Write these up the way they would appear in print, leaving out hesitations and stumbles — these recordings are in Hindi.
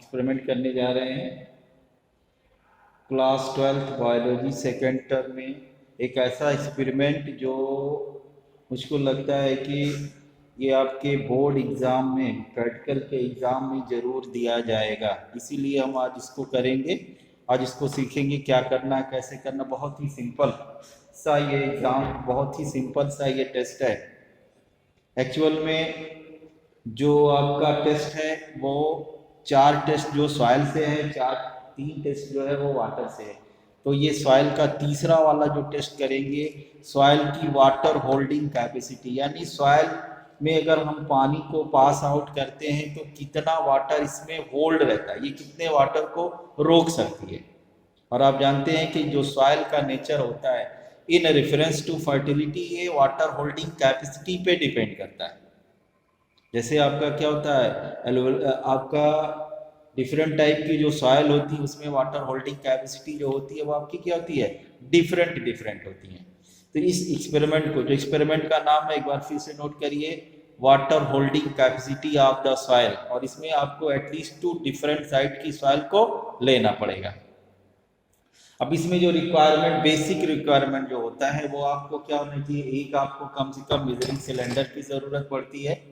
एक्सपेरिमेंट करने जा रहे हैं class 12th biology second term में। एक ऐसा एक्सपेरिमेंट जो मुझको लगता है कि ये आपके बोर्ड एग्ज़ाम में, प्रैक्टिकल के एग्ज़ाम में ज़रूर दिया जाएगा, इसीलिए हम आज इसको करेंगे। आज इसको सीखेंगे क्या करना है, कैसे करना। बहुत ही सिंपल सा ये एग्ज़ाम, बहुत ही सिंपल सा ये टेस्ट है। एक्चुअल में जो आपका टेस्ट है वो 4 टेस्ट जो सॉइल से है, 3 टेस्ट जो है वो वाटर से है। तो ये सॉइल का तीसरा वाला जो टेस्ट करेंगे, सॉइल की वाटर होल्डिंग कैपेसिटी, यानी सॉइल में अगर हम पानी को पास आउट करते हैं तो कितना वाटर इसमें होल्ड रहता है, ये कितने वाटर को रोक सकती है। और आप जानते हैं कि जो सॉइल का नेचर होता है इन रेफरेंस टू फर्टिलिटी, ये वाटर होल्डिंग कैपेसिटी पे डिपेंड करता है। जैसे आपका क्या होता है, आपका डिफरेंट टाइप की जो सॉइल होती है उसमें वाटर होल्डिंग कैपेसिटी जो होती है वो आपकी क्या होती है, डिफरेंट होती है। तो इस एक्सपेरिमेंट को, जो एक्सपेरिमेंट का नाम है एक बार फिर से नोट करिए, water holding capacity of the soil, और इसमें आपको एटलीस्ट 2 डिफरेंट साइड की सॉइल को लेना पड़ेगा। अब इसमें जो रिक्वायरमेंट, बेसिक रिक्वायरमेंट जो होता है वो आपको क्या होना चाहिए, एक आपको कम से कम मेजरिंग सिलेंडर की ज़रूरत पड़ती है।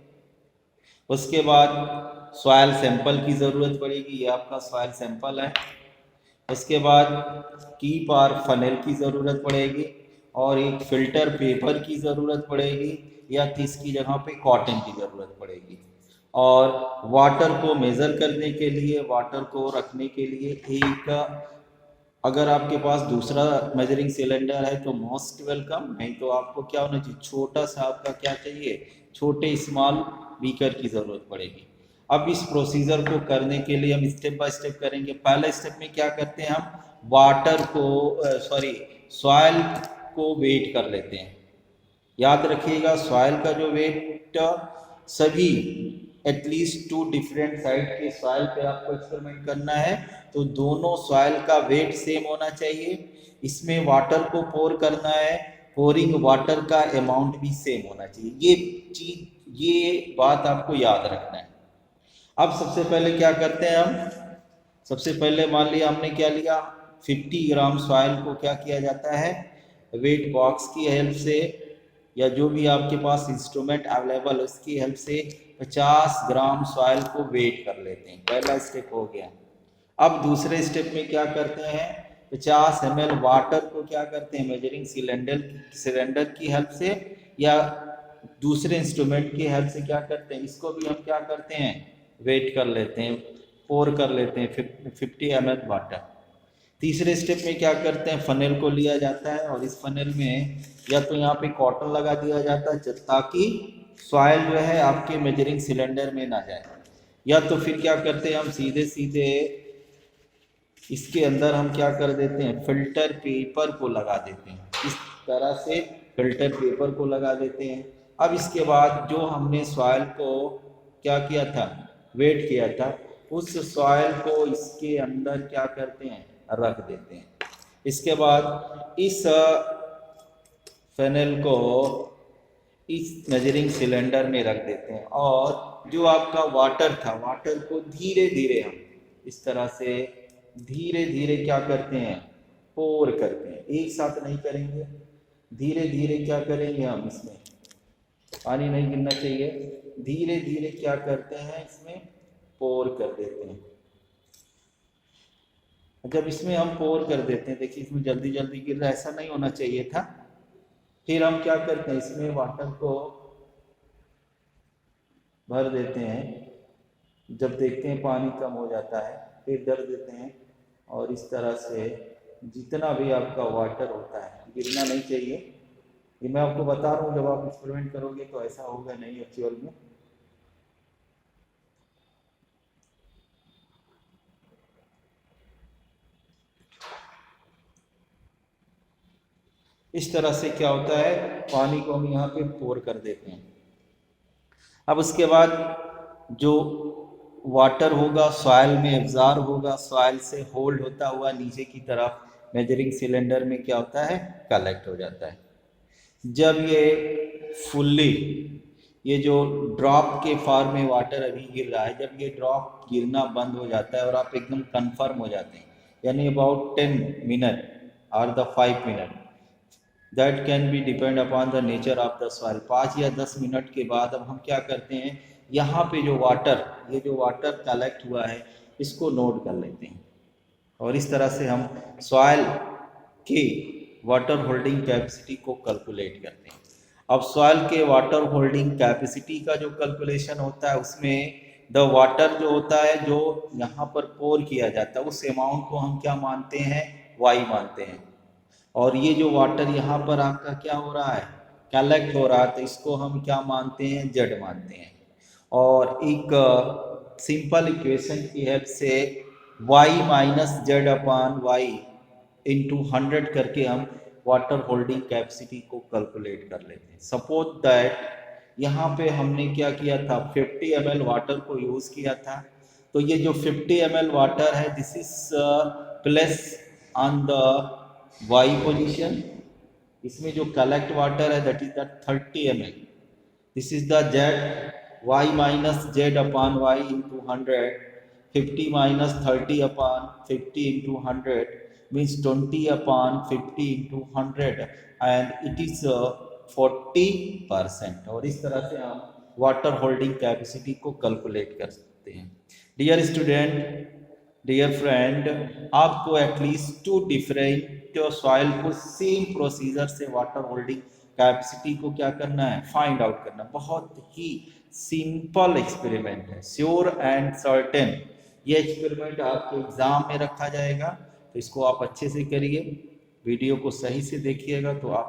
उसके बाद सॉइल सैंपल की ज़रूरत पड़ेगी, ये आपका सॉइल सैंपल है। उसके बाद कीप और फनेल की ज़रूरत पड़ेगी, और एक फ़िल्टर पेपर की ज़रूरत पड़ेगी, या इसकी जगह पे कॉटन की ज़रूरत पड़ेगी। और वाटर को मेज़र करने के लिए, वाटर को रखने के लिए एक, अगर आपके पास दूसरा मेजरिंग सिलेंडर है तो मोस्ट वेलकम, नहीं तो आपको क्या होना चाहिए, छोटा सा आपका क्या चाहिए, छोटे स्मॉल बीकर की ज़रूरत पड़ेगी। अब इस प्रोसीजर को करने के लिए हम स्टेप बाय स्टेप करेंगे। पहले स्टेप में क्या करते हैं, हम वाटर को सॉइल को वेट कर लेते हैं। याद रखिएगा सॉइल का जो वेट सभी एटलीस्ट 2 डिफरेंट साइड के सॉइल पे आपको एक्सपेरिमेंट करना है, तो दोनों सॉइल का वेट सेम होना चाहिए। इसमें वाटर को पोर करना है, पोरिंग वाटर का अमाउंट भी सेम होना चाहिए। ये चीज, ये बात आपको याद रखना है। अब सबसे पहले क्या करते हैं हम, सबसे पहले मान लिया हमने क्या लिया, 50 ग्राम सॉइल को क्या किया जाता है, वेट बॉक्स की हेल्प से या जो भी आपके पास इंस्ट्रूमेंट अवेलेबल है उसकी हेल्प से 50 ग्राम सॉइल को वेट कर लेते हैं। पहला स्टेप हो गया। अब दूसरे स्टेप में क्या करते हैं, 50 ml वाटर को क्या करते हैं, मेजरिंग सिलेंडर की हेल्प से या दूसरे इंस्ट्रूमेंट की हेल्प से क्या करते हैं, इसको भी हम क्या करते हैं, वेट कर लेते हैं, पोर कर लेते हैं 50 ml वाटर। तीसरे स्टेप में क्या करते हैं, फनेल को लिया जाता है और इस फनेल में या तो यहाँ पे कॉटन लगा दिया जाता है ताकि सॉइल जो है आपके मेजरिंग सिलेंडर में ना जाए, या तो फिर क्या करते हैं हम सीधे सीधे इसके अंदर हम क्या कर देते हैं, फिल्टर पेपर को लगा देते हैं। इस तरह से फिल्टर पेपर को लगा देते हैं। अब इसके बाद जो हमने सॉइल को क्या किया था, वेट किया था, उस सॉइल को इसके अंदर क्या करते हैं, रख देते हैं। इसके बाद इस फेनल को इस मेजरिंग सिलेंडर में रख देते हैं, और जो आपका वाटर था, वाटर को धीरे धीरे हम इस तरह से धीरे धीरे क्या करते हैं, पोर करते हैं। एक साथ नहीं करेंगे, धीरे धीरे क्या करेंगे हम, इसमें पानी नहीं गिरना चाहिए, धीरे धीरे क्या करते हैं, इसमें पोर कर देते हैं। जब इसमें हम पोर कर देते हैं, देखिए इसमें जल्दी जल्दी गिर रहा है, ऐसा नहीं होना चाहिए था। फिर हम क्या करते हैं, इसमें वाटर को भर देते हैं। जब देखते हैं पानी कम हो जाता है फिर डर देते हैं, और इस तरह से जितना भी आपका वाटर होता है, गिरना नहीं चाहिए। ये मैं आपको बता रहा हूँ, जब आप एक्सपेरिमेंट करोगे तो ऐसा होगा नहीं एक्चुअल में। इस तरह से क्या होता है, पानी को हम यहाँ पे पोर कर देते हैं। अब उसके बाद जो वाटर होगा सॉइल में एब्जॉर्ब होगा, सॉइल से होल्ड होता हुआ नीचे की तरफ मेजरिंग सिलेंडर में क्या होता है, कलेक्ट हो जाता है। जब ये फुल्ली ये जो ड्रॉप के फॉर्म में वाटर अभी गिर रहा है, जब ये ड्रॉप गिरना बंद हो जाता है और आप एकदम कंफर्म हो जाते हैं, यानी अबाउट 10 मिनट और the 5 minute, that can be depend upon the nature of the soil. 5 या 10 मिनट के बाद अब हम क्या करते हैं, यहाँ पे जो वाटर, ये जो वाटर कलेक्ट हुआ है इसको नोट कर लेते हैं, और इस तरह से हम सॉइल की वाटर होल्डिंग कैपेसिटी को कैलकुलेट करते हैं। अब सॉइल के वाटर होल्डिंग कैपेसिटी का जो कैलकुलेशन होता है उसमें द वाटर जो होता है जो यहाँ पर पोर किया जाता है उस अमाउंट को हम क्या मानते हैं, वाई मानते हैं, और ये जो वाटर यहाँ पर आपका क्या हो रहा है, कलेक्ट हो रहा है, तो इसको हम क्या मानते हैं, जेड मानते हैं। और एक सिंपल इक्वेशन की हेल्प से y minus Z upon Y into 100 करके हम वाटर होल्डिंग कैपेसिटी को कैलकुलेट कर लेते हैं। सपोज दैट यहाँ पे हमने क्या किया था, 50 ml वाटर को यूज़ किया था, तो ये जो 50 ml वाटर है this is place on the y position, इसमें जो कलेक्ट वाटर है that is the 30 ml, this is the Z, y minus Z upon Y into 100, 50 minus 30 upon 50 into 100 means 20 upon 50 into 100 and it is 40%। और इस तरह से हम वाटर होल्डिंग कैपेसिटी को कैलकुलेट कर सकते हैं। डियर स्टूडेंट, डियर फ्रेंड, आपको एटलीस्ट 2 डिफरेंट सॉइल को सेम प्रोसीजर से वाटर होल्डिंग कैपेसिटी को क्या करना है, फाइंड आउट करना। बहुत ही सिंपल एक्सपेरिमेंट है, श्योर एंड सर्टेन। ये एक्सपेरिमेंट आपके एग्जाम में रखा जाएगा, तो इसको आप अच्छे से करिए, वीडियो को सही से देखिएगा तो आप